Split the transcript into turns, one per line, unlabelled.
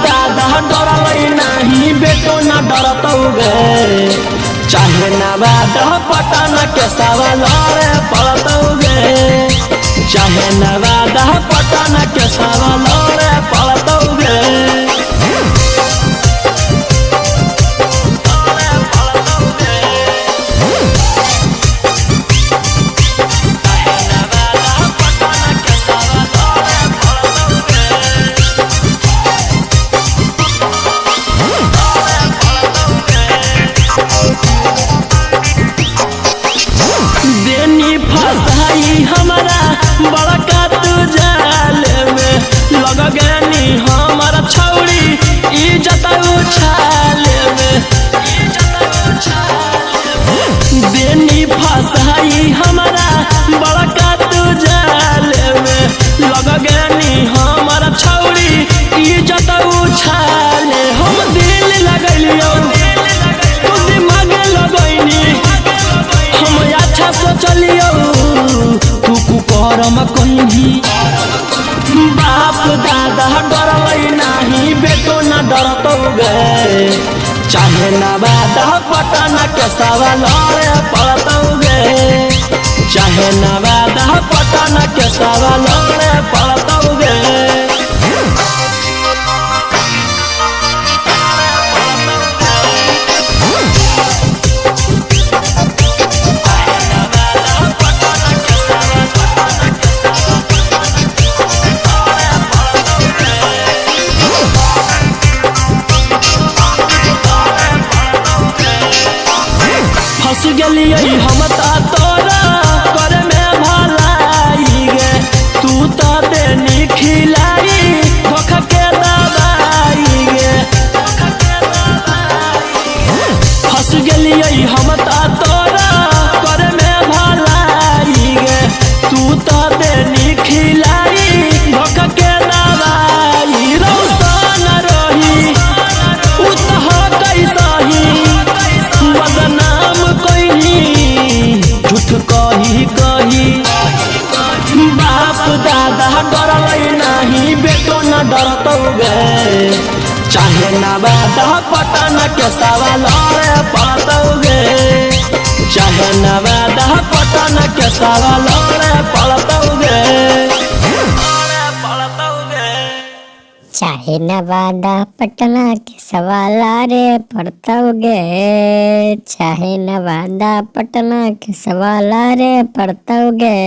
दादा डरलै नहीं बेटो न डरतौगे। चाहे नवादा पटना के सवाल रे पड़तौगे। चाहे नवादा पटना के सवाल रे पड़तौगे। देनी फसाई हमारा बड़का तू जाल में लग गनी हमारा छौड़ी इज्जत उछाल में। देनी फसाई हमारा बड़का तू जाल में लग गनी हमारा छौड़ी इज्जत उछाल। हम दिल लगलियो दिमाग लगैनी हम अच्छा सोचलियो तू कुकरम कहीं। बाप दादा डरलै नहीं बेटो न डरतौगे। चाहे नवादा पटना के सवाल रे पड़तौगे। चाहे नवादा पटना के सवाल रे पड़तौगे। फंस गेलियै हम तोरा करे में भलाई गे। तू तो देनी खिलाई धोखा के दवाई गे। फंस गेलियै हम तोरा करे में भलाई गे। तू तो देनी खिलाई धोखा के दवाई। रौशन रही उतह कैसही बदनाम झूठ कही कही। बाप दादा डरलै नहीं बेटो न डरतौगे। चाहे नवादा पटना के सवाल रे पड़तौगे। चाहे नवादा पटना के सवाल रे पड़तौगे।
चाहे नवादा पटना के सवाल रे पड़तौगे। चाहे नवादा पटना के सवाल रे पड़तौगे।